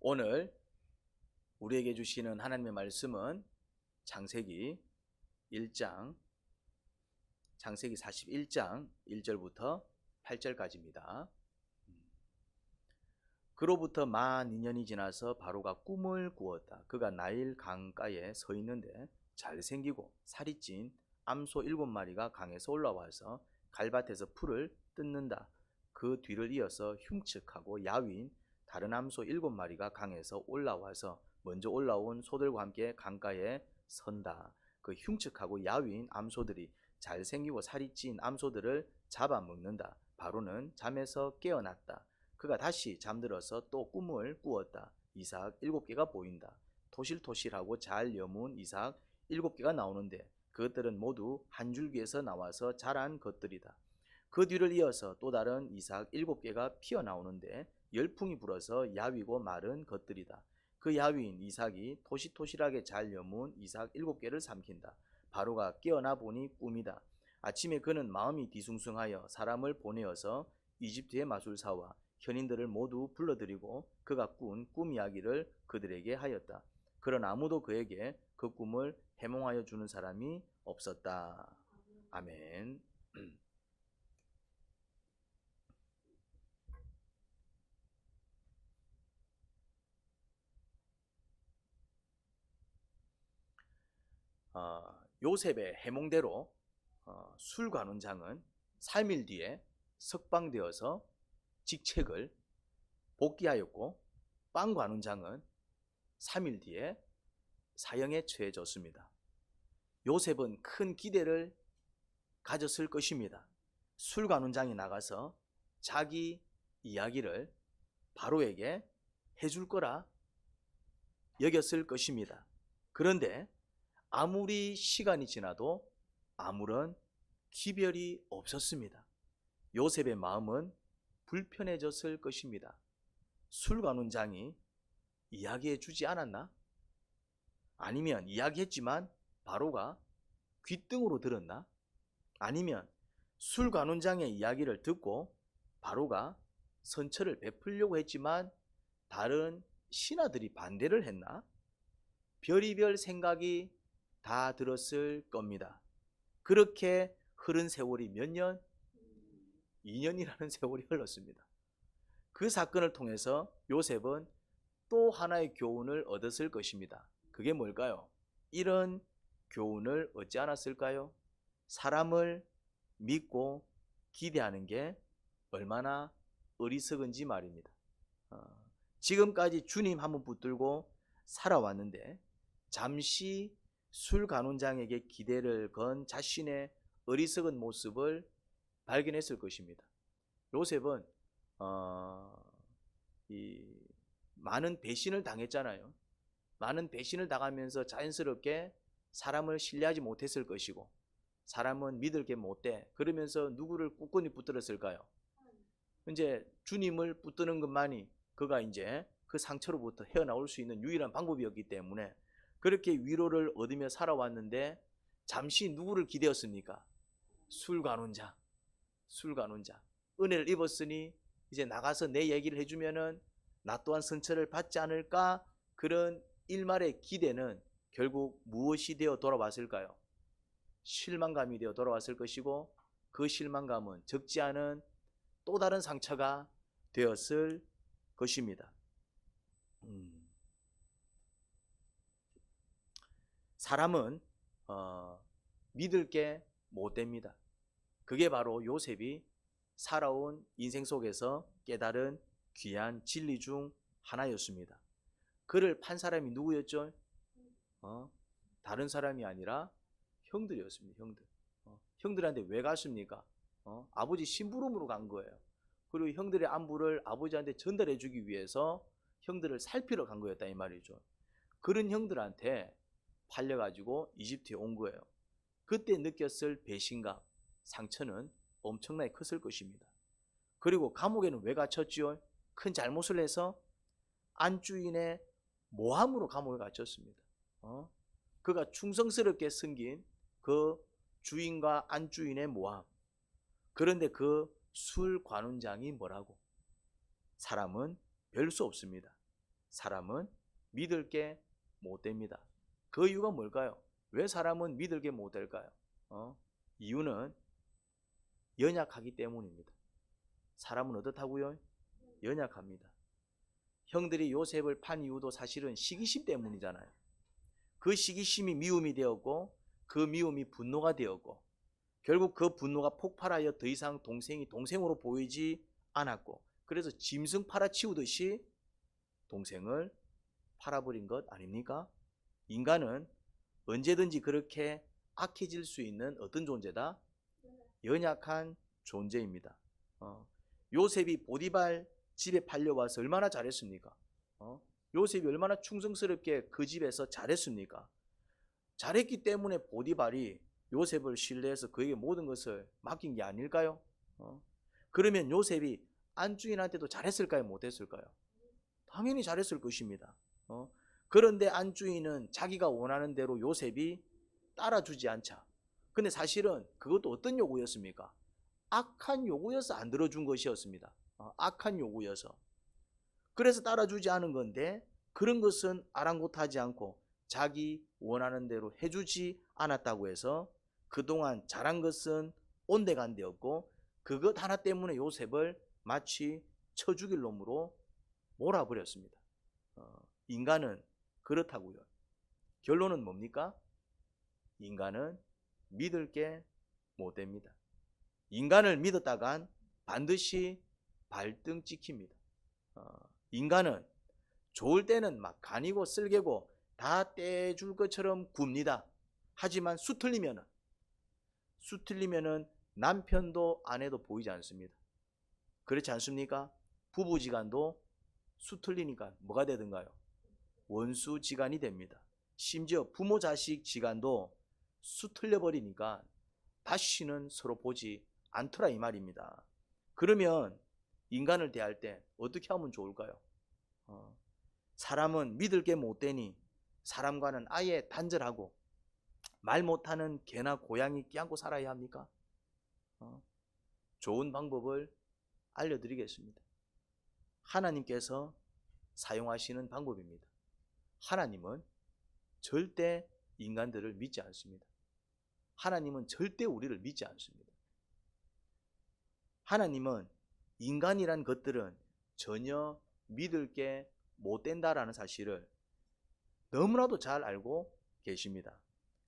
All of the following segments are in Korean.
오늘 우리에게 주시는 하나님의 말씀은 창세기 41장 1절부터 8절까지입니다. 그로부터 만 2년이 지나서 바로가 꿈을 꾸었다. 그가 나일 강가에 서 있는데 잘생기고 살이 찐 암소 7마리가 강에서 올라와서 갈밭에서 풀을 뜯는다. 그 뒤를 이어서 흉측하고 야윈 다른 암소 7마리가 강에서 올라와서 먼저 올라온 소들과 함께 강가에 선다. 그 흉측하고 야윈 암소들이 잘생기고 살이 찐 암소들을 잡아먹는다. 바로는 잠에서 깨어났다. 그가 다시 잠들어서 또 꿈을 꾸었다. 이삭 7개가 보인다. 토실토실하고 잘 여문 이삭 7개가 나오는데 그것들은 모두 한 줄기에서 나와서 자란 것들이다. 그 뒤를 이어서 또 다른 이삭 7개가 피어나오는데 열풍이 불어서 야위고 마른 것들이다. 그 야위인 이삭이 토실토실하게 잘 여문 이삭 7개를 삼킨다. 바로가 깨어나 보니 꿈이다. 아침에 그는 마음이 뒤숭숭하여 사람을 보내어서 이집트의 마술사와 현인들을 모두 불러들이고 그가 꾼 꿈 이야기를 그들에게 하였다. 그러나 아무도 그에게 그 꿈을 해몽하여 주는 사람이 없었다. 아멘. 요셉의 해몽대로 술관원장은 3일 뒤에 석방되어서 직책을 복귀하였고 빵관원장은 3일 뒤에 사형에 처해졌습니다. 요셉은 큰 기대를 가졌을 것입니다. 술관원장이 나가서 자기 이야기를 바로에게 해줄 거라 여겼을 것입니다. 그런데 아무리 시간이 지나도 아무런 기별이 없었습니다. 요셉의 마음은 불편해졌을 것입니다. 술관원장이 이야기해 주지 않았나? 아니면 이야기했지만 바로가 귓등으로 들었나? 아니면 술관원장의 이야기를 듣고 바로가 선처를 베풀려고 했지만 다른 신하들이 반대를 했나? 별의별 생각이 다 들었을 겁니다. 그렇게 흐른 세월이 몇 년? 2년이라는 세월이 흘렀습니다. 그 사건을 통해서 요셉은 또 하나의 교훈을 얻었을 것입니다. 그게 뭘까요? 이런 교훈을 얻지 않았을까요? 사람을 믿고 기대하는 게 얼마나 어리석은지 말입니다. 지금까지 주님 한번 붙들고 살아왔는데 잠시 술관원장에게 기대를 건 자신의 어리석은 모습을 발견했을 것입니다. 요셉은 많은 배신을 당했잖아요. 많은 배신을 당하면서 자연스럽게 사람을 신뢰하지 못했을 것이고 사람은 믿을 게 못돼. 그러면서 누구를 굳건히 붙들었을까요? 이제 주님을 붙드는 것만이 그가 이제 그 상처로부터 헤어나올 수 있는 유일한 방법이었기 때문에 그렇게 위로를 얻으며 살아왔는데 잠시 누구를 기대었습니까? 술관원장. 은혜를 입었으니 이제 나가서 내 얘기를 해주면은 나 또한 선처를 받지 않을까? 그런 일말의 기대는 결국 무엇이 되어 돌아왔을까요? 실망감이 되어 돌아왔을 것이고 그 실망감은 적지 않은 또 다른 상처가 되었을 것입니다. 사람은 믿을 게 못 됩니다. 그게 바로 요셉이 살아온 인생 속에서 깨달은 귀한 진리 중 하나였습니다. 그를 판 사람이 누구였죠? 다른 사람이 아니라 형들이었습니다. 형들한테 왜 갔습니까? 아버지 심부름으로 간 거예요. 그리고 형들의 안부를 아버지한테 전달해 주기 위해서 형들을 살피러 간 거였다 이 말이죠. 그런 형들한테 팔려가지고 이집트에 온 거예요. 그때 느꼈을 배신감, 상처는 엄청나게 컸을 것입니다. 그리고 감옥에는 왜 갇혔지요? 큰 잘못을 해서 안주인의 모함으로 감옥에 갇혔습니다. 그가 충성스럽게 섬긴 그 주인과 안주인의 모함. 그런데 그 술관원장이 뭐라고? 사람은 별 수 없습니다. 사람은 믿을 게 못 됩니다. 그 이유가 뭘까요? 왜 사람은 믿을 게 못 될까요? 이유는 연약하기 때문입니다. 사람은 어떻다고요? 연약합니다. 형들이 요셉을 판 이유도 사실은 시기심 때문이잖아요. 그 시기심이 미움이 되었고 그 미움이 분노가 되었고 결국 그 분노가 폭발하여 더 이상 동생이 동생으로 보이지 않았고 그래서 짐승 팔아치우듯이 동생을 팔아버린 것 아닙니까? 인간은 언제든지 그렇게 악해질 수 있는 어떤 존재다? 연약한 존재입니다. 요셉이 보디발 집에 팔려와서 얼마나 잘했습니까? 요셉이 얼마나 충성스럽게 그 집에서 잘했습니까? 잘했기 때문에 보디발이 요셉을 신뢰해서 그에게 모든 것을 맡긴 게 아닐까요? 그러면 요셉이 안주인한테도 잘했을까요? 못했을까요? 당연히 잘했을 것입니다. 그런데 안주인은 자기가 원하는 대로 요셉이 따라주지 않자. 근데 사실은 그것도 어떤 요구였습니까? 악한 요구여서 안 들어준 것이었습니다. 악한 요구여서. 그래서 따라주지 않은 건데 그런 것은 아랑곳하지 않고 자기 원하는 대로 해주지 않았다고 해서 그동안 잘한 것은 온데간데였고 그것 하나 때문에 요셉을 마치 쳐 죽일 놈으로 몰아버렸습니다. 인간은 그렇다고요. 결론은 뭡니까? 인간은 믿을 게 못 됩니다. 인간을 믿었다간 반드시 발등 찍힙니다. 인간은 좋을 때는 막 간이고 쓸개고 다 떼줄 것처럼 굽니다. 하지만 수틀리면은 남편도 아내도 보이지 않습니다. 그렇지 않습니까? 부부지간도 수틀리니까 뭐가 되든가요? 원수지간이 됩니다. 심지어 부모 자식 지간도 수틀려 버리니까 다시는 서로 보지 않더라 이 말입니다. 그러면 인간을 대할 때 어떻게 하면 좋을까요? 사람은 믿을 게 못 되니 사람과는 아예 단절하고 말 못하는 개나 고양이 껴안고 살아야 합니까? 좋은 방법을 알려드리겠습니다. 하나님께서 사용하시는 방법입니다. 하나님은 절대 인간들을 믿지 않습니다. 하나님은 절대 우리를 믿지 않습니다. 하나님은 인간이란 것들은 전혀 믿을 게 못 된다라는 사실을 너무나도 잘 알고 계십니다.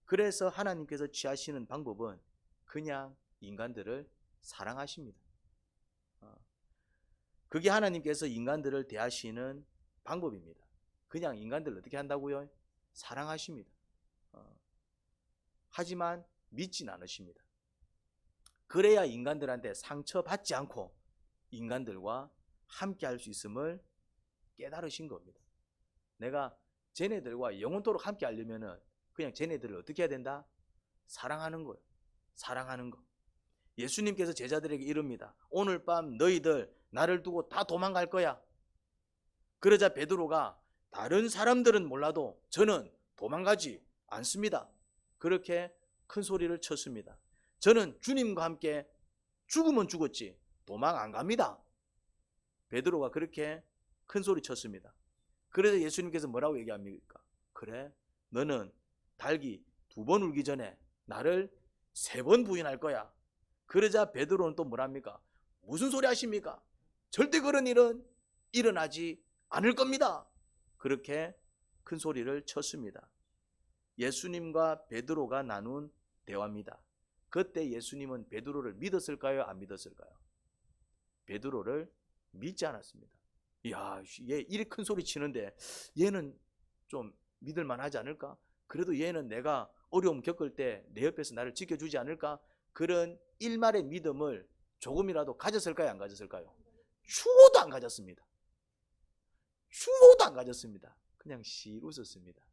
그래서 하나님께서 취하시는 방법은 그냥 인간들을 사랑하십니다. 그게 하나님께서 인간들을 대하시는 방법입니다. 그냥 인간들을 어떻게 한다고요? 사랑하십니다. 하지만 믿진 않으십니다. 그래야 인간들한테 상처받지 않고 인간들과 함께 할 수 있음을 깨달으신 겁니다. 내가 쟤네들과 영원토록 함께 하려면은 그냥 쟤네들을 어떻게 해야 된다? 사랑하는 거예요. 사랑하는 거. 예수님께서 제자들에게 이릅니다. 오늘 밤 너희들 나를 두고 다 도망갈 거야. 그러자 베드로가 다른 사람들은 몰라도 저는 도망가지 않습니다. 그렇게 큰 소리를 쳤습니다. 저는 주님과 함께 죽으면 죽었지 도망 안 갑니다. 베드로가 그렇게 큰 소리 쳤습니다. 그래서 예수님께서 뭐라고 얘기합니까? 그래 너는 닭이 2번 울기 전에 나를 3번 부인할 거야. 그러자 베드로는 또 뭐랍니까? 무슨 소리 하십니까? 절대 그런 일은 일어나지 않을 겁니다. 그렇게 큰 소리를 쳤습니다. 예수님과 베드로가 나눈 대화입니다. 그때 예수님은 베드로를 믿었을까요? 안 믿었을까요? 베드로를 믿지 않았습니다. 이야, 얘 이리 큰 소리 치는데 얘는 좀 믿을만 하지 않을까? 그래도 얘는 내가 어려움 겪을 때 내 옆에서 나를 지켜주지 않을까? 그런 일말의 믿음을 조금이라도 가졌을까요? 안 가졌을까요? 추호도 안 가졌습니다. 추호도 안 가졌습니다. 그냥 씩 웃었습니다.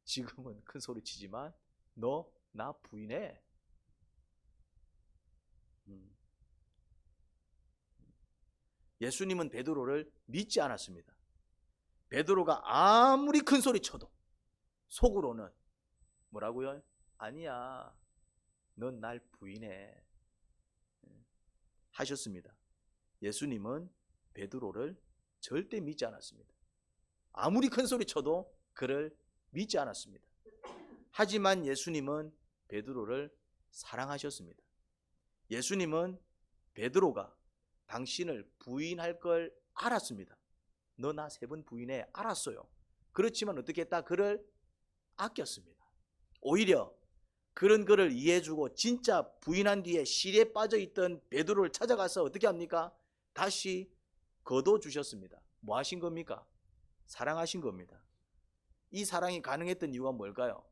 지금은 큰 소리 치지만 너 나 부인해. 예수님은 베드로를 믿지 않았습니다. 베드로가 아무리 큰 소리 쳐도 속으로는 뭐라고요? 아니야, 넌 날 부인해 하셨습니다. 예수님은 베드로를 절대 믿지 않았습니다. 아무리 큰 소리 쳐도 그를 믿지 않았습니다. 하지만 예수님은 베드로를 사랑하셨습니다. 예수님은 베드로가 당신을 부인할 걸 알았습니다. 너 나 3번 부인해, 알았어요. 그렇지만 어떻게 했다? 그를 아꼈습니다. 오히려 그런 그를 이해해주고 진짜 부인한 뒤에 실에 빠져있던 베드로를 찾아가서 어떻게 합니까? 다시 거둬주셨습니다. 뭐 하신 겁니까? 사랑하신 겁니다. 이 사랑이 가능했던 이유가 뭘까요?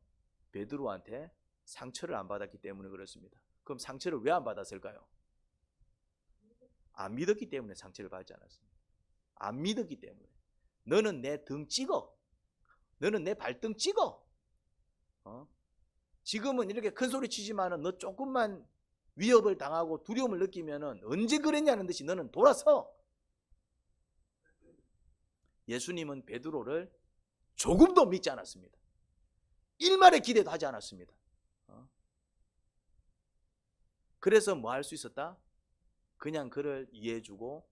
베드로한테 상처를 안 받았기 때문에 그렇습니다. 그럼 상처를 왜 안 받았을까요? 안 믿었기 때문에 상처를 받지 않았습니다. 안 믿었기 때문에. 너는 내 등 찍어. 너는 내 발등 찍어. 지금은 이렇게 큰 소리 치지만은 너 조금만 위협을 당하고 두려움을 느끼면은 언제 그랬냐는 듯이 너는 돌아서. 예수님은 베드로를 조금도 믿지 않았습니다. 일말의 기대도 하지 않았습니다. 그래서 뭐 할 수 있었다? 그냥 그를 이해해주고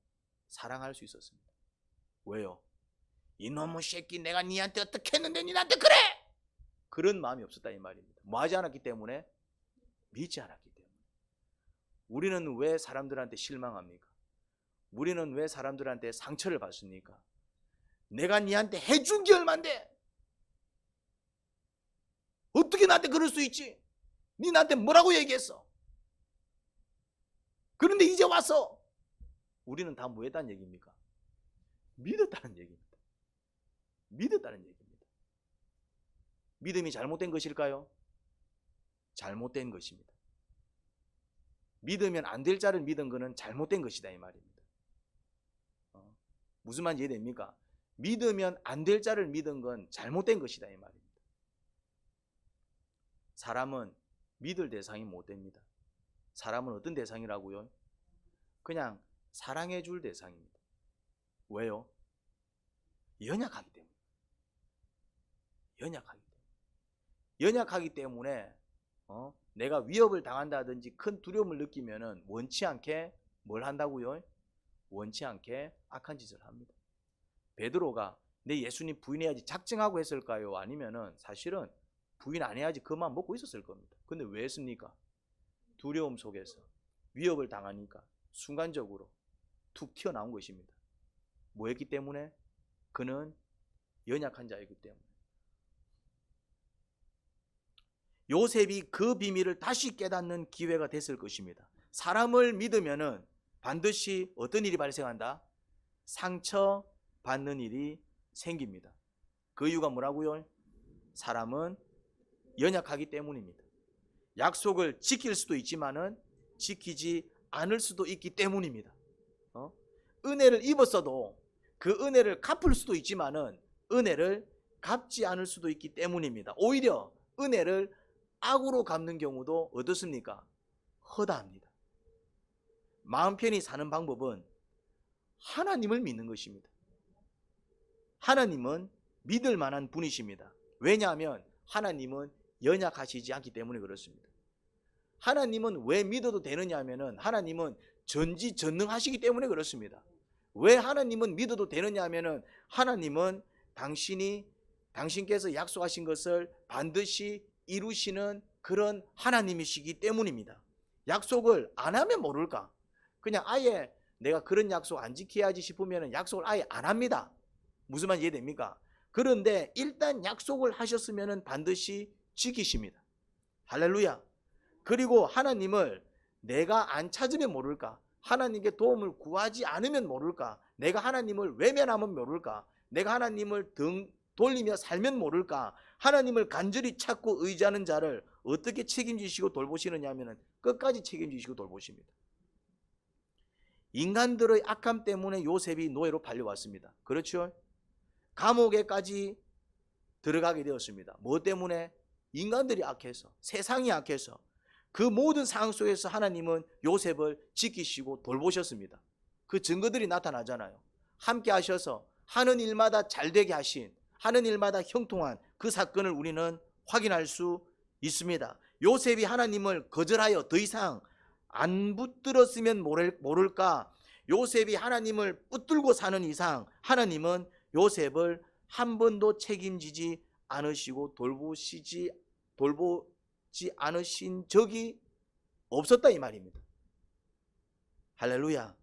사랑할 수 있었습니다. 왜요? 이놈의 새끼 내가 니한테 어떻게 했는데 니 나한테 그래! 그런 마음이 없었다 이 말입니다. 뭐 하지 않았기 때문에? 믿지 않았기 때문에. 우리는 왜 사람들한테 실망합니까? 우리는 왜 사람들한테 상처를 받습니까? 내가 니한테 해준 게 얼만데? 어떻게 나한테 그럴 수 있지? 니 나한테 뭐라고 얘기했어? 그런데 이제 와서 우리는 다 뭐 했다는 얘기입니까? 믿었다는 얘기입니다. 믿었다는 얘기입니다. 믿음이 잘못된 것일까요? 잘못된 것입니다. 믿으면 안 될 자를 믿은 것은 잘못된 것이다 이 말입니다. 무슨 말인지 이해됩니까? 믿으면 안 될 자를 믿은 건 잘못된 것이다 이 말입니다. 사람은 믿을 대상이 못 됩니다. 사람은 어떤 대상이라고요? 그냥 사랑해 줄 대상입니다. 왜요? 연약하기 때문에. 연약하기 때문에 내가 위협을 당한다든지 큰 두려움을 느끼면은 원치 않게 뭘 한다고요? 원치 않게 악한 짓을 합니다. 베드로가 내 예수님 부인해야지 작정하고 했을까요? 아니면은 사실은 부인 안 해야지 그만 먹고 있었을 겁니다. 근데 왜 했습니까? 두려움 속에서 위협을 당하니까 순간적으로 툭 튀어나온 것입니다. 뭐 했기 때문에? 그는 연약한 자이기 때문에. 요셉이 그 비밀을 다시 깨닫는 기회가 됐을 것입니다. 사람을 믿으면은 반드시 어떤 일이 발생한다? 상처 받는 일이 생깁니다. 그 이유가 뭐라고요? 사람은 연약하기 때문입니다. 약속을 지킬 수도 있지만은 지키지 않을 수도 있기 때문입니다. 은혜를 입었어도 그 은혜를 갚을 수도 있지만은 은혜를 갚지 않을 수도 있기 때문입니다. 오히려 은혜를 악으로 갚는 경우도 어떻습니까? 허다합니다. 마음 편히 사는 방법은 하나님을 믿는 것입니다. 하나님은 믿을 만한 분이십니다. 왜냐하면 하나님은 연약하시지 않기 때문에 그렇습니다. 하나님은 왜 믿어도 되느냐 하면은 하나님은 전지전능하시기 때문에 그렇습니다. 왜 하나님은 믿어도 되느냐 하면은 하나님은 당신께서 약속하신 것을 반드시 이루시는 그런 하나님이시기 때문입니다. 약속을 안 하면 모를까? 그냥 아예 내가 그런 약속 안 지켜야지 싶으면 약속을 아예 안 합니다. 무슨 말인지 이해됩니까? 그런데 일단 약속을 하셨으면 반드시 지키십니다. 할렐루야. 그리고 하나님을 내가 안 찾으면 모를까? 하나님께 도움을 구하지 않으면 모를까? 내가 하나님을 외면하면 모를까? 내가 하나님을 등 돌리며 살면 모를까? 하나님을 간절히 찾고 의지하는 자를 어떻게 책임지시고 돌보시느냐 하면 끝까지 책임지시고 돌보십니다. 인간들의 악함 때문에 요셉이 노예로 팔려왔습니다. 그렇죠? 감옥에까지 들어가게 되었습니다. 뭐 때문에? 인간들이 악해서, 세상이 악해서. 그 모든 상황 속에서 하나님은 요셉을 지키시고 돌보셨습니다. 그 증거들이 나타나잖아요. 함께 하셔서 하는 일마다 잘되게 하신, 하는 일마다 형통한 그 사건을 우리는 확인할 수 있습니다. 요셉이 하나님을 거절하여 더 이상 안 붙들었으면 모를까? 요셉이 하나님을 붙들고 사는 이상 하나님은 요셉을 한 번도 책임지지 않으시고 돌보지 않으신 적이 없었다 이 말입니다. 할렐루야.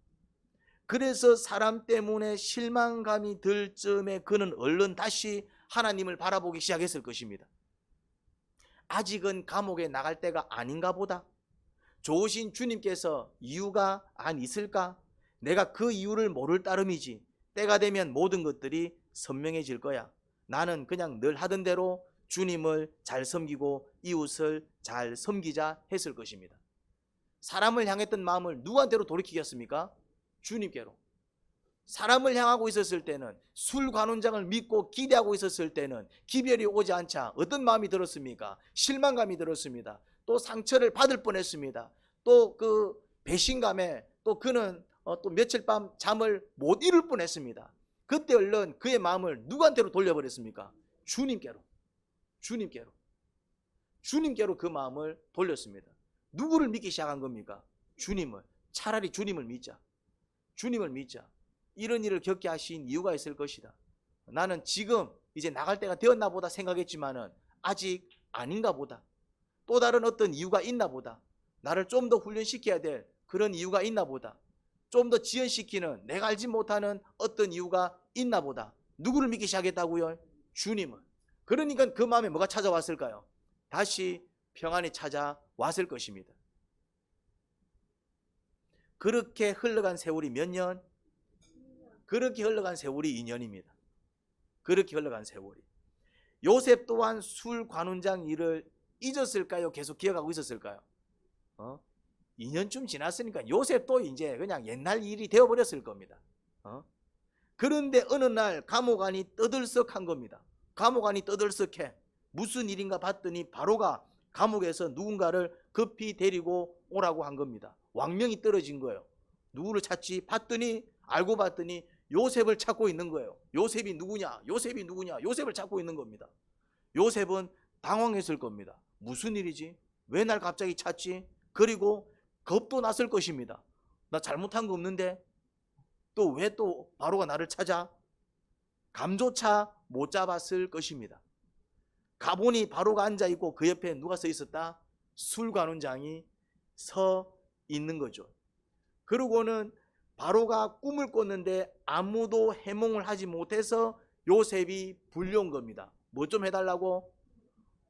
그래서 사람 때문에 실망감이 들 즈음에 그는 얼른 다시 하나님을 바라보기 시작했을 것입니다. 아직은 감옥에 나갈 때가 아닌가 보다. 좋으신 주님께서 이유가 안 있을까? 내가 그 이유를 모를 따름이지. 때가 되면 모든 것들이 선명해질 거야. 나는 그냥 늘 하던 대로 주님을 잘 섬기고 이웃을 잘 섬기자 했을 것입니다. 사람을 향했던 마음을 누구한테로 돌이키겠습니까? 주님께로. 사람을 향하고 있었을 때는, 술 관원장을 믿고 기대하고 있었을 때는 기별이 오지 않자 어떤 마음이 들었습니까? 실망감이 들었습니다. 또 상처를 받을 뻔했습니다. 또 그 배신감에 또 그는 또 며칠 밤 잠을 못 이룰 뻔했습니다. 그때 얼른 그의 마음을 누구한테로 돌려버렸습니까? 주님께로. 주님께로 그 마음을 돌렸습니다. 누구를 믿기 시작한 겁니까? 주님을. 차라리 주님을 믿자. 이런 일을 겪게 하신 이유가 있을 것이다. 나는 지금 이제 나갈 때가 되었나 보다 생각했지만은 아직 아닌가 보다. 또 다른 어떤 이유가 있나 보다. 나를 좀 더 훈련시켜야 될 그런 이유가 있나 보다. 좀 더 지연시키는 내가 알지 못하는 어떤 이유가 있나 보다. 누구를 믿기 시작했다고요? 주님을. 그러니까 그 마음에 뭐가 찾아왔을까요? 다시 평안이 찾아왔을 것입니다. 그렇게 흘러간 세월이 몇 년? 그렇게 흘러간 세월이 2년입니다. 그렇게 흘러간 세월이. 요셉 또한 술 관원장 일을 잊었을까요? 계속 기억하고 있었을까요? 2년쯤 지났으니까 요셉도 이제 그냥 옛날 일이 되어버렸을 겁니다. 그런데 어느 날 감옥안이 떠들썩한 겁니다. 감옥안이 떠들썩해. 무슨 일인가 봤더니 바로가 감옥에서 누군가를 급히 데리고 오라고 한 겁니다. 왕명이 떨어진 거예요. 누구를 찾지? 알고 봤더니 요셉을 찾고 있는 거예요. 요셉이 누구냐? 요셉을 찾고 있는 겁니다. 요셉은 당황했을 겁니다. 무슨 일이지? 왜 날 갑자기 찾지? 그리고 겁도 났을 것입니다. 나 잘못한 거 없는데 또 왜 또 바로가 나를 찾아? 감조차 못 잡았을 것입니다. 가보니 바로가 앉아있고 그 옆에 누가 서 있었다? 술관원장이 서 있는 거죠. 그러고는 바로가 꿈을 꿨는데 아무도 해몽을 하지 못해서 요셉이 불려온 겁니다. 뭐 좀 해달라고?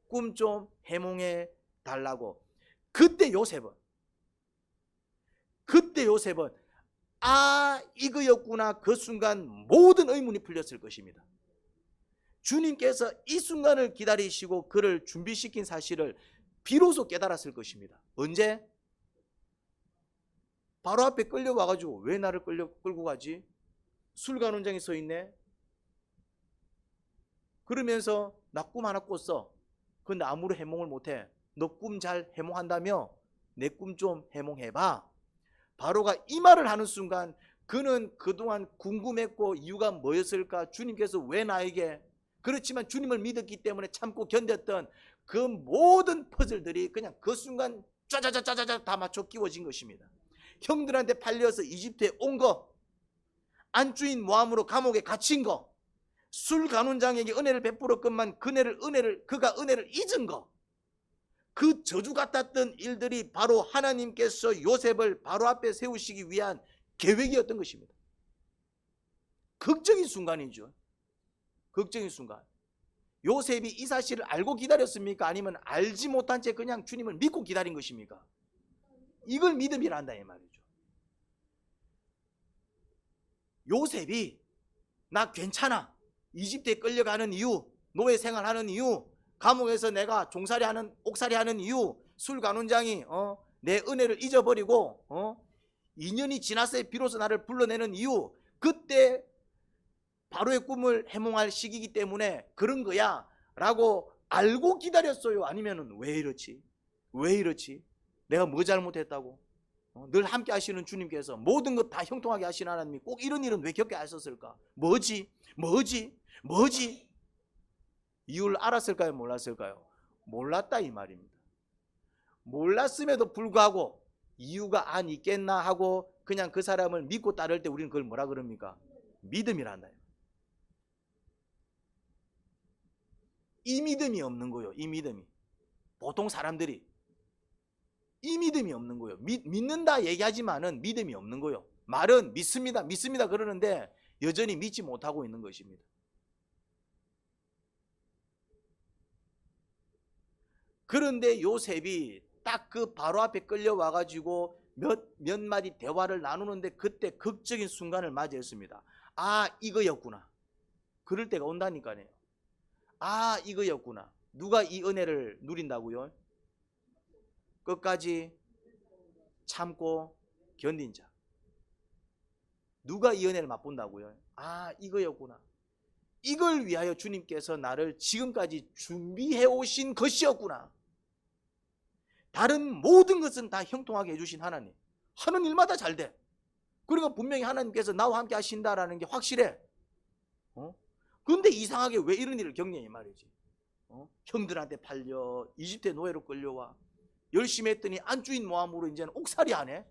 꿈 좀 해몽해 달라고. 그때 요셉은 이거였구나. 그 순간 모든 의문이 풀렸을 것입니다. 주님께서 이 순간을 기다리시고 그를 준비시킨 사실을 비로소 깨달았을 것입니다. 언제? 바로 앞에 끌려와가지고 왜 나를 끌고 가지? 술관원장이 서 있네. 그러면서 나 꿈 하나 꿨어. 근데 아무런 해몽을 못해. 너 꿈 잘 해몽한다며? 내 꿈 좀 해몽해봐. 바로가 이 말을 하는 순간 그는 그동안 궁금했고 이유가 뭐였을까? 주님께서 왜 나에게? 그렇지만 주님을 믿었기 때문에 참고 견뎠던 그 모든 퍼즐들이 그냥 그 순간 짜자자자자 다 맞춰 끼워진 것입니다. 형들한테 팔려서 이집트에 온 거, 안주인 모함으로 감옥에 갇힌 거, 술 간원장에게 은혜를 베풀었건만 그가 은혜를 잊은 거, 그 저주 같았던 일들이 바로 하나님께서 요셉을 바로 앞에 세우시기 위한 계획이었던 것입니다. 극적인 순간이죠. 극적인 순간. 요셉이 이 사실을 알고 기다렸습니까? 아니면 알지 못한 채 그냥 주님을 믿고 기다린 것입니까? 이걸 믿음이란다 이 말이죠. 요셉이 나 괜찮아. 이집트에 끌려가는 이유, 노예 생활하는 이유, 감옥에서 내가 종살이하는 옥살이하는 이유, 술간원장이 내 은혜를 잊어버리고 2년이 지났어야 비로소 나를 불러내는 이유, 그때 바로의 꿈을 해몽할 시기이기 때문에 그런 거야 라고 알고 기다렸어요? 아니면 왜 이렇지? 내가 뭐 잘못했다고? 늘 함께 하시는 주님께서 모든 것 다 형통하게 하시는 하나님이 꼭 이런 일은 왜 겪게 하셨을까? 뭐지? 이유를 알았을까요? 몰랐을까요? 몰랐다 이 말입니다. 몰랐음에도 불구하고 이유가 안 있겠나 하고 그냥 그 사람을 믿고 따를 때 우리는 그걸 뭐라 그럽니까? 믿음이란다. 이 믿음이 없는 거예요. 이 믿음이. 보통 사람들이 이 믿음이 없는 거예요. 믿는다 얘기하지만은 믿음이 없는 거예요. 말은 믿습니다, 믿습니다 그러는데 여전히 믿지 못하고 있는 것입니다. 그런데 요셉이 딱 그 바로 앞에 끌려와 가지고 몇 마디 대화를 나누는데 그때 극적인 순간을 맞이했습니다. 아, 이거였구나. 그럴 때가 온다니까요. 아, 이거였구나. 누가 이 은혜를 누린다고요? 끝까지 참고 견딘 자. 누가 이 은혜를 맛본다고요? 아, 이거였구나. 이걸 위하여 주님께서 나를 지금까지 준비해 오신 것이었구나. 다른 모든 것은 다 형통하게 해주신 하나님. 하는 일마다 잘 돼. 그러니까 분명히 하나님께서 나와 함께 하신다라는 게 확실해. 그런데 이상하게 왜 이런 일을 겪냐 이 말이지. 형들한테 팔려 이집트의 노예로 끌려와 열심히 했더니 안주인 모함으로 이제는 옥살이 하네.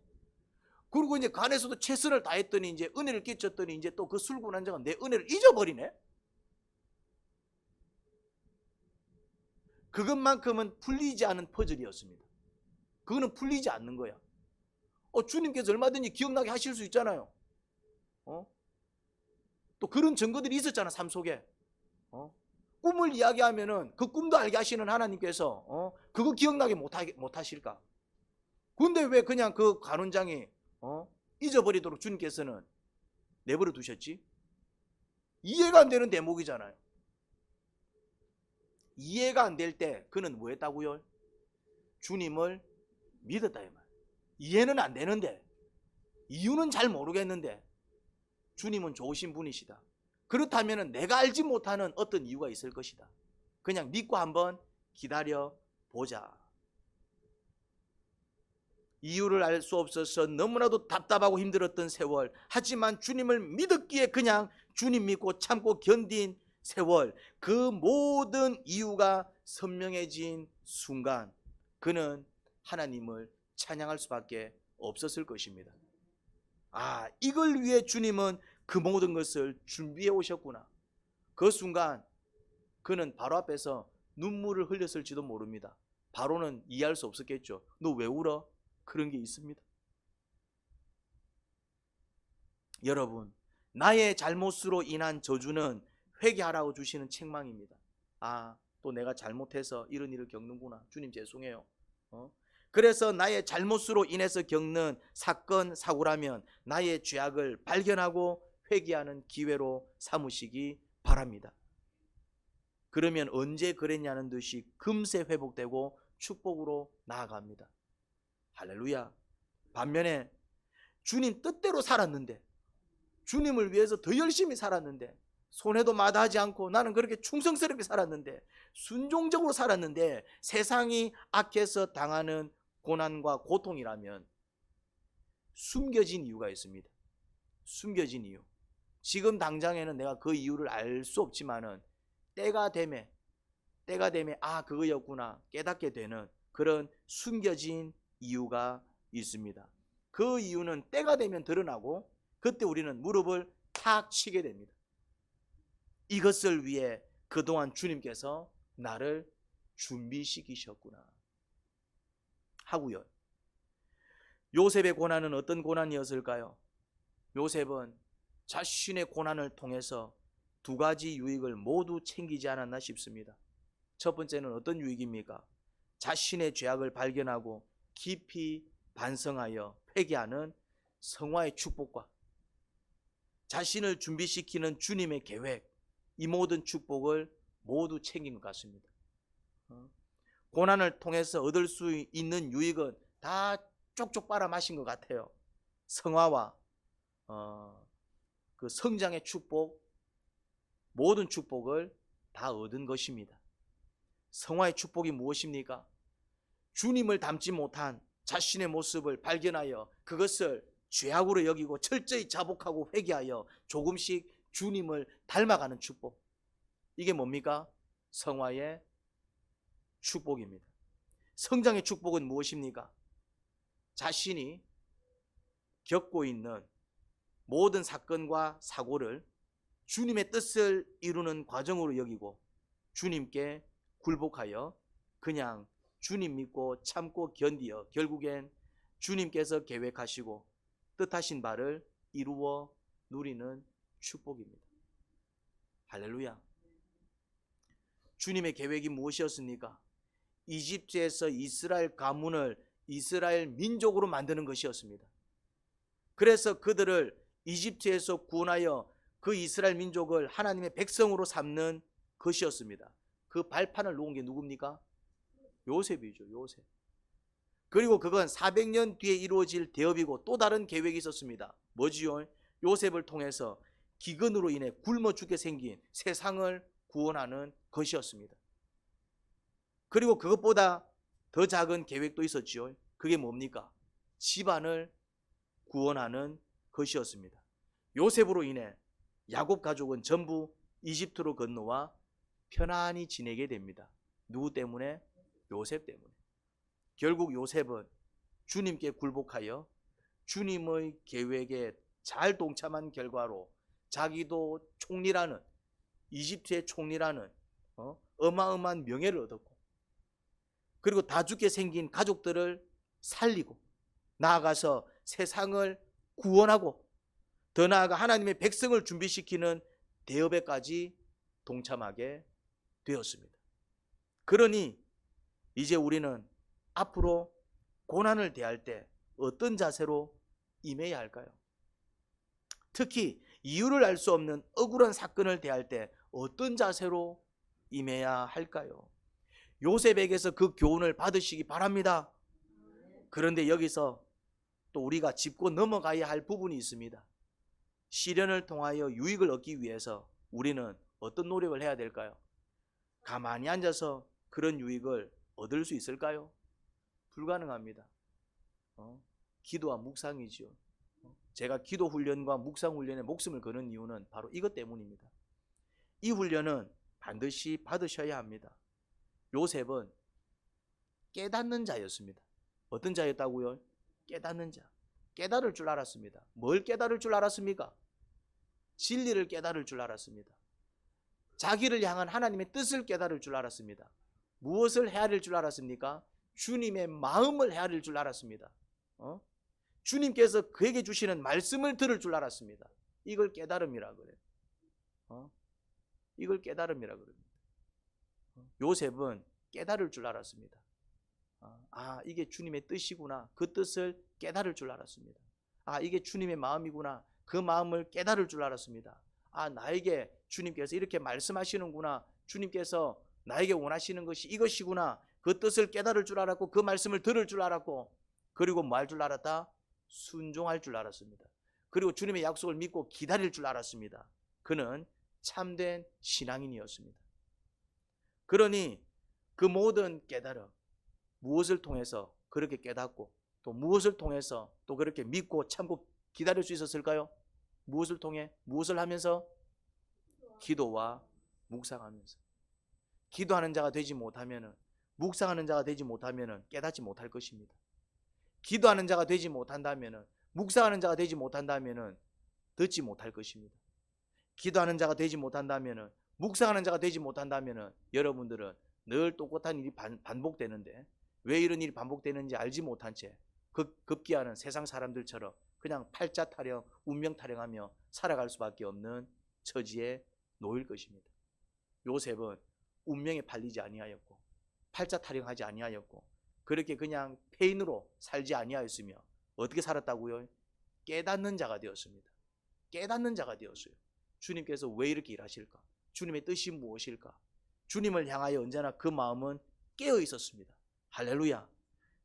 그리고 이제 간에서도 최선을 다했더니 이제 은혜를 끼쳤더니 이제 또 그 술꾼한 자가 내 은혜를 잊어버리네. 그것만큼은 풀리지 않은 퍼즐이었습니다. 그거는 풀리지 않는 거야. 주님께서 얼마든지 기억나게 하실 수 있잖아요. 또 그런 증거들이 있었잖아, 삶 속에. 꿈을 이야기하면은 그 꿈도 알게 하시는 하나님께서 그거 기억나게 못하실까? 근데 왜 그냥 그 간원장이 잊어버리도록 주님께서는 내버려 두셨지? 이해가 안 되는 대목이잖아요. 이해가 안 될 때 그는 뭐 했다고요? 주님을 믿었다 이 말. 이해는 안 되는데, 이유는 잘 모르겠는데 주님은 좋으신 분이시다. 그렇다면 내가 알지 못하는 어떤 이유가 있을 것이다. 그냥 믿고 한번 기다려 보자. 이유를 알 수 없어서 너무나도 답답하고 힘들었던 세월, 하지만 주님을 믿었기에 그냥 주님 믿고 참고 견딘 세월, 그 모든 이유가 선명해진 순간 그는 하나님을 찬양할 수밖에 없었을 것입니다. 아, 이걸 위해 주님은 그 모든 것을 준비해 오셨구나. 그 순간 그는 바로 앞에서 눈물을 흘렸을지도 모릅니다. 바로는 이해할 수 없었겠죠. 너 왜 울어? 그런 게 있습니다. 여러분, 나의 잘못으로 인한 저주는 회개하라고 주시는 책망입니다. 아, 또 내가 잘못해서 이런 일을 겪는구나. 주님 죄송해요. 그래서 나의 잘못으로 인해서 겪는 사건, 사고라면 나의 죄악을 발견하고 회개하는 기회로 삼으시기 바랍니다. 그러면 언제 그랬냐는 듯이 금세 회복되고 축복으로 나아갑니다. 할렐루야. 반면에 주님 뜻대로 살았는데, 주님을 위해서 더 열심히 살았는데, 손해도 마다하지 않고 나는 그렇게 충성스럽게 살았는데, 순종적으로 살았는데 세상이 악해서 당하는 고난과 고통이라면 숨겨진 이유가 있습니다. 숨겨진 이유. 지금 당장에는 내가 그 이유를 알 수 없지만은 때가 되면 아, 그거였구나 깨닫게 되는 그런 숨겨진 이유가 있습니다. 그 이유는 때가 되면 드러나고 그때 우리는 무릎을 탁 치게 됩니다. 이것을 위해 그동안 주님께서 나를 준비시키셨구나 하고요. 요셉의 고난은 어떤 고난이었을까요? 요셉은 자신의 고난을 통해서 두 가지 유익을 모두 챙기지 않았나 싶습니다. 첫 번째는 어떤 유익입니까? 자신의 죄악을 발견하고 깊이 반성하여 회개하는 성화의 축복과 자신을 준비시키는 주님의 계획, 이 모든 축복을 모두 챙긴 것 같습니다. 고난을 통해서 얻을 수 있는 유익은 다 쪽쪽 빨아 마신 것 같아요. 성화와 그 성장의 축복, 모든 축복을 다 얻은 것입니다. 성화의 축복이 무엇입니까? 주님을 닮지 못한 자신의 모습을 발견하여 그것을 죄악으로 여기고 철저히 자복하고 회개하여 조금씩 주님을 닮아가는 축복. 이게 뭡니까? 성화의 축복입니다. 성장의 축복은 무엇입니까? 자신이 겪고 있는 모든 사건과 사고를 주님의 뜻을 이루는 과정으로 여기고 주님께 굴복하여 그냥 주님 믿고 참고 견디어 결국엔 주님께서 계획하시고 뜻하신 바를 이루어 누리는 축복입니다. 할렐루야. 주님의 계획이 무엇이었습니까? 이집트에서 이스라엘 가문을 이스라엘 민족으로 만드는 것이었습니다. 그래서 그들을 이집트에서 구원하여 그 이스라엘 민족을 하나님의 백성으로 삼는 것이었습니다. 그 발판을 놓은 게 누굽니까? 요셉이죠. 요셉. 그리고 그건 400년 뒤에 이루어질 대업이고 또 다른 계획이 있었습니다. 뭐지요? 요셉을 통해서 기근으로 인해 굶어 죽게 생긴 세상을 구원하는 것이었습니다. 그리고 그것보다 더 작은 계획도 있었지요. 그게 뭡니까? 집안을 구원하는 것이었습니다. 요셉으로 인해 야곱 가족은 전부 이집트로 건너와 편안히 지내게 됩니다. 누구 때문에? 요셉 때문에. 결국 요셉은 주님께 굴복하여 주님의 계획에 잘 동참한 결과로 자기도 총리라는, 이집트의 총리라는 어마어마한 명예를 얻었고, 그리고 다 죽게 생긴 가족들을 살리고 나아가서 세상을 구원하고 더 나아가 하나님의 백성을 준비시키는 대업에까지 동참하게 되었습니다. 그러니 이제 우리는 앞으로 고난을 대할 때 어떤 자세로 임해야 할까요? 특히 이유를 알 수 없는 억울한 사건을 대할 때 어떤 자세로 임해야 할까요? 요셉에게서 그 교훈을 받으시기 바랍니다. 그런데 여기서 또 우리가 짚고 넘어가야 할 부분이 있습니다. 시련을 통하여 유익을 얻기 위해서 우리는 어떤 노력을 해야 될까요? 가만히 앉아서 그런 유익을 얻을 수 있을까요? 불가능합니다. 기도와 묵상이지요. 제가 기도 훈련과 묵상 훈련에 목숨을 거는 이유는 바로 이것 때문입니다. 이 훈련은 반드시 받으셔야 합니다. 요셉은 깨닫는 자였습니다. 어떤 자였다고요? 깨닫는 자. 깨달을 줄 알았습니다. 뭘 깨달을 줄 알았습니까? 진리를 깨달을 줄 알았습니다. 자기를 향한 하나님의 뜻을 깨달을 줄 알았습니다. 무엇을 헤아릴 줄 알았습니까? 주님의 마음을 헤아릴 줄 알았습니다. 주님께서 그에게 주시는 말씀을 들을 줄 알았습니다. 이걸 깨달음이라 그래요. 이걸 깨달음이라 그럽니다. 요셉은 깨달을 줄 알았습니다. 이게 주님의 뜻이구나. 그 뜻을 깨달을 줄 알았습니다. 이게 주님의 마음이구나. 그 마음을 깨달을 줄 알았습니다. 나에게 주님께서 이렇게 말씀하시는구나. 주님께서 나에게 원하시는 것이 이것이구나. 그 뜻을 깨달을 줄 알았고 그 말씀을 들을 줄 알았고, 그리고 뭐 할 줄 알았다? 순종할 줄 알았습니다. 그리고 주님의 약속을 믿고 기다릴 줄 알았습니다. 그는 참된 신앙인이었습니다. 그러니 그 모든 깨달음, 무엇을 통해서 그렇게 깨닫고 또 무엇을 통해서 또 그렇게 믿고 참고 기다릴 수 있었을까요? 무엇을 통해? 무엇을 하면서? 기도와 묵상하면서. 기도하는 자가 되지 못하면은, 묵상하는 자가 되지 못하면은 깨닫지 못할 것입니다. 기도하는 자가 되지 못한다면은, 묵상하는 자가 되지 못한다면은 듣지 못할 것입니다. 기도하는 자가 되지 못한다면은, 묵상하는 자가 되지 못한다면은 여러분들은 늘 똑같은 일이 반복되는데 왜 이런 일이 반복되는지 알지 못한 채 급기야는 세상 사람들처럼 그냥 팔자 타령, 운명 타령하며 살아갈 수밖에 없는 처지에 놓일 것입니다. 요셉은 운명에 팔리지 아니하였고 팔자 타령하지 아니하였고 그렇게 그냥 폐인으로 살지 아니하였으며 어떻게 살았다고요? 깨닫는 자가 되었습니다. 깨닫는 자가 되었어요. 주님께서 왜 이렇게 일하실까? 주님의 뜻이 무엇일까? 주님을 향하여 언제나 그 마음은 깨어 있었습니다. 할렐루야.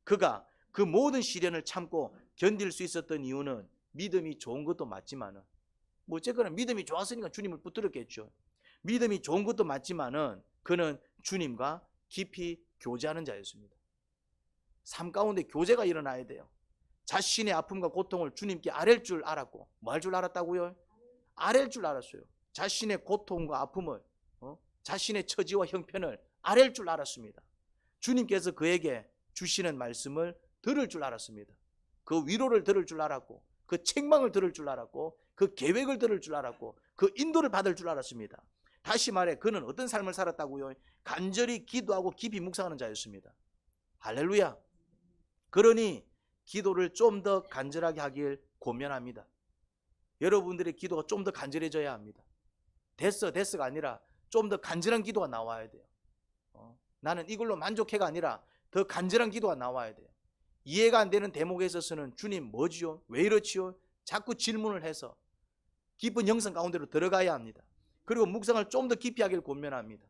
그가 그 모든 시련을 참고 견딜 수 있었던 이유는 믿음이 좋은 것도 맞지만은, 어쨌거나 믿음이 좋았으니까 주님을 붙들었겠죠. 믿음이 좋은 것도 맞지만은 그는 주님과 깊이 교제하는 자였습니다. 삶 가운데 교제가 일어나야 돼요. 자신의 아픔과 고통을 주님께 아랠 줄 알았고, 뭐 할 줄 알았다고요? 아랠 줄 알았어요. 자신의 고통과 아픔을, 자신의 처지와 형편을 아랠 줄 알았습니다. 주님께서 그에게 주시는 말씀을 들을 줄 알았습니다. 그 위로를 들을 줄 알았고, 그 책망을 들을 줄 알았고, 그 계획을 들을 줄 알았고, 그 인도를 받을 줄 알았습니다. 다시 말해 그는 어떤 삶을 살았다고요? 간절히 기도하고 깊이 묵상하는 자였습니다. 할렐루야. 그러니 기도를 좀 더 간절하게 하길 권면합니다. 여러분들의 기도가 좀 더 간절해져야 합니다. 됐어가 아니라 좀 더 간절한 기도가 나와야 돼요. 나는 이걸로 만족해가 아니라 더 간절한 기도가 나와야 돼요. 이해가 안 되는 대목에 있어서는 주님 뭐지요? 왜 이렇지요? 자꾸 질문을 해서 깊은 영성 가운데로 들어가야 합니다. 그리고 묵상을 좀 더 깊이 하기를 권면합니다.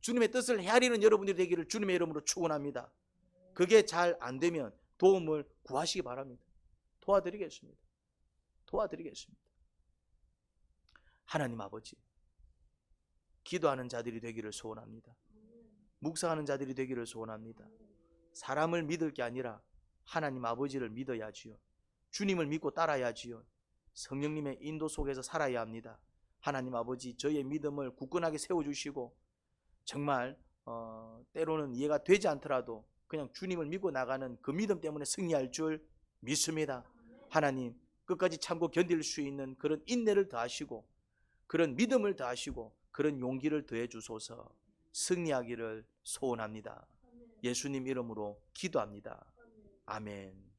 주님의 뜻을 헤아리는 여러분들이 되기를 주님의 이름으로 축원합니다. 그게 잘 안 되면 도움을 구하시기 바랍니다. 도와드리겠습니다. 하나님 아버지, 기도하는 자들이 되기를 소원합니다. 묵상하는 자들이 되기를 소원합니다. 사람을 믿을 게 아니라 하나님 아버지를 믿어야지요. 주님을 믿고 따라야지요. 성령님의 인도 속에서 살아야 합니다. 하나님 아버지, 저희의 믿음을 굳건하게 세워주시고 정말 때로는 이해가 되지 않더라도 그냥 주님을 믿고 나가는 그 믿음 때문에 승리할 줄 믿습니다. 하나님, 끝까지 참고 견딜 수 있는 그런 인내를 더하시고 그런 믿음을 더하시고 그런 용기를 더해 주소서. 승리하기를 소원합니다. 예수님 이름으로 기도합니다. 아멘.